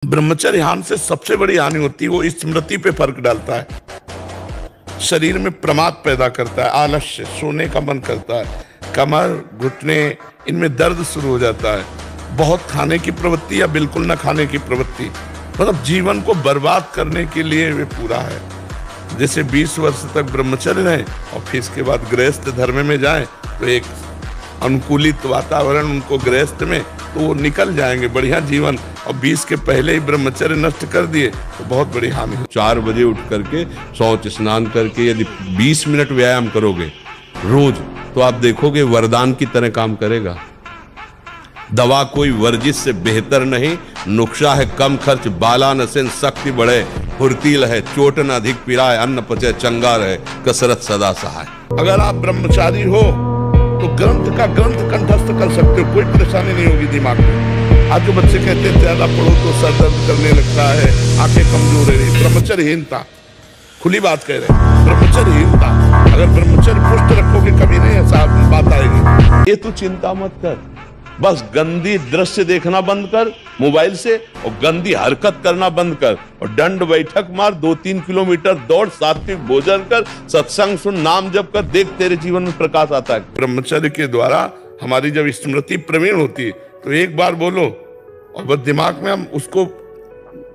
ब्रह्मचर्य हानि से सबसे बड़ी हानि होती है, वो स्मृति पे फर्क डालता है, शरीर में प्रमाद पैदा करता है, आलस्य, सोने का मन करता है, कमर, घुटने, इनमें दर्द शुरू हो जाता है, बहुत खाने की प्रवृत्ति या बिल्कुल न खाने की प्रवृत्ति, मतलब जीवन को बर्बाद करने के लिए वे पूरा है। जैसे 20 वर्ष तक ब्रह्मचर्य रहें और फिर इसके बाद गृहस्थ धर्म में जाएं तो एक अनुकूलित वातावरण उनको गृहस्थ में, तो वो निकल जाएंगे बढ़िया जीवन, और 20 के पहले ही ब्रह्मचर्य नष्ट कर दिए तो बहुत बड़ी हानि हो। 4 बजे उठ करके शौच स्नान करके यदि 20 मिनट व्यायाम करोगे रोज, तो आप देखोगे वरदान की तरह काम करेगा। दवा कोई वर्जिश से बेहतर नहीं, नुक्शा है कम खर्च, बाला नसेन शक्ति बढ़े, फुर्तील है चोट न अधिक पिराए, अन्न पचे चंगा रहे, कसरत सदा सहाय। अगर आप ब्रह्मचारी हो तो ग्रंथ का ग्रंथ कंठस्थ कर सकते हो, कोई परेशानी नहीं होगी दिमाग में। आज जो बच्चे कहते हैं ज्यादा पढ़ो तो सर दर्द करने लगता है, आंखें कमजोर है, ब्रह्मचर्यहीनता, खुली बात कह रहे हैं, ब्रह्मचर्यहीनता। अगर ब्रह्मचर्य पुष्ट रखोगे कभी नहीं ऐसा बात आएगी। ये तू चिंता मत कर, बस गंदी दृश्य देखना बंद कर मोबाइल से, और गंदी हरकत करना बंद कर, और दंड बैठक मार, 2-3 किलोमीटर दौड़, सात्विक भोजन कर, सत्संग सुन, नाम जप कर, देख तेरे जीवन में प्रकाश आता है। ब्रह्मचर्य के द्वारा हमारी जब स्मृति प्रवीण होती है तो एक बार बोलो और बस दिमाग में हम उसको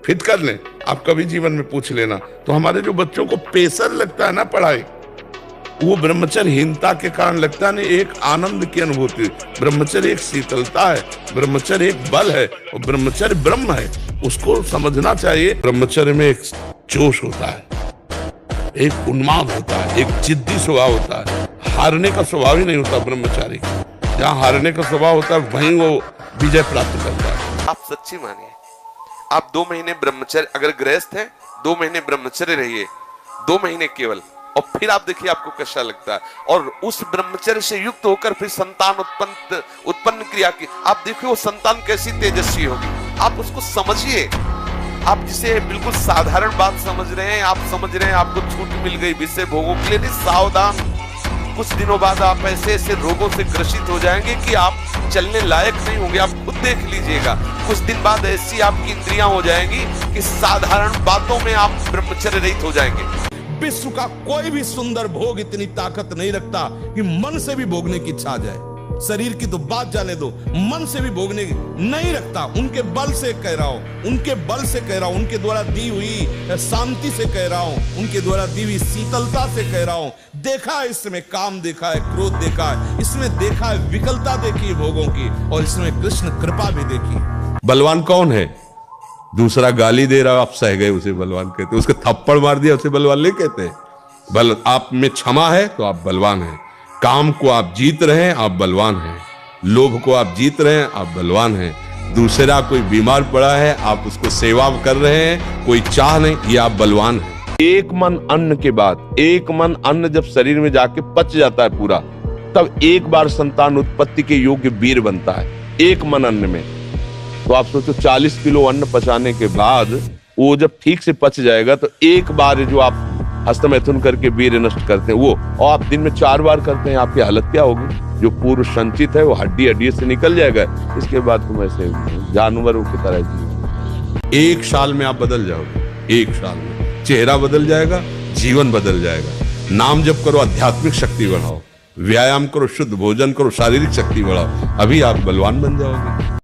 फिट कर लें। आप कभी जीवन में पूछ लेना, तो हमारे जो बच्चों को प्रेशर लगता है ना पढ़ाई, वो ब्रह्मचर्यहीनता के कारण लगता है। एक आनंद की अनुभूति, ब्रह्मचर्य एक शीतलता है, ब्रह्मचर्य एक बल है, और ब्रह्मचर्य ब्रह्म है, उसको समझना चाहिए। ब्रह्मचर्य में एक जोश होता है, एक उन्माद होता है, एक जिद्दी स्वभाव होता है, हारने का स्वभाव ही नहीं होता ब्रह्मचारी का। जहाँ हारने का स्वभाव होता है वहीं वो विजय प्राप्त करता है। आप सच्ची मानिए, आप 2 महीने ब्रह्मचर्य, अगर गृहस्थ है 2 महीने ब्रह्मचर्य रहिए, 2 महीने केवल, और फिर आप देखिए आपको कैसा लगता है। और उस ब्रह्मचर्य से युक्त होकर फिर संतान उत्पन्न क्रिया की, आप देखिए वो संतान कैसी तेजस्वी होगी। आप उसको समझिए। आप जिसे बिल्कुल साधारण बात समझ रहे हैं, आप समझ रहे हैं आपको छूट मिल गई विषय भोगों के लिए, नहीं, सावधान। कुछ दिनों बाद आप ऐसे ऐसे रोगों से ग्रसित हो जाएंगे कि आप चलने लायक नहीं होंगे। आप खुद देख लीजिएगा, कुछ दिन बाद ऐसी आपकी इंद्रियां हो जाएंगी कि साधारण बातों में आप ब्रह्मचर्य रहित हो जाएंगे। विश्व का कोई भी सुंदर भोग इतनी ताकत नहीं रखता कि मन से भी भोगने की इच्छा आ जाए। शरीर की तो बात जाने दो, मन से भी भोगने की नहीं रखता। उनके बल से कह रहा हूं, उनके बल से कह रहा हूं, उनके द्वारा दी हुई शांति से कह रहा हूं, उनके द्वारा दी हुई शीतलता से कह रहा हूं। देखा है इसमें काम, देखा है क्रोध, देखा है इसमें, देखा है विकलता देखी भोगों की, और इसमें कृष्ण कृपा भी देखी। बलवान कौन है? दूसरा गाली दे रहा, आप सह गए उसे बलवान कहते, उसके थप्पड़ मार दिया उसे बलवान नहीं कहते। बल आप में क्षमा है तो आप बलवान हैं, काम को आप जीत रहे हैं आप बलवान हैं, लोभ को आप जीत रहे हैं आप बलवान हैं, दूसरा कोई बीमार पड़ा है आप उसको सेवा कर रहे हैं, कोई चाह नहीं, ये आप बलवान हैं। एक मन अन्न के बाद, एक मन अन्न जब शरीर में जाके पच जाता है पूरा, तब एक बार संतान उत्पत्ति के योग्य वीर बनता है, एक मन अन्न में। तो आप सोचो 40 किलो अन्न पचाने के बाद वो जब ठीक से पच जाएगा, तो एक बार जो आप हस्तमैथुन करके वीर नष्ट करते हैं वो, और आप दिन में 4 बार करते हैं, आपकी हालत क्या होगी? जो पूर्व संचित है वो हड्डी हड्डी से निकल जाएगा। इसके बाद तुम ऐसे जानवरों की तरह जियो। 1 साल में आप बदल जाओगे, 1 साल में चेहरा बदल जाएगा, जीवन बदल जाएगा। नाम जप करो, आध्यात्मिक शक्ति बढ़ाओ, व्यायाम करो, शुद्ध भोजन करो, शारीरिक शक्ति बढ़ाओ, अभी आप बलवान बन जाओगे।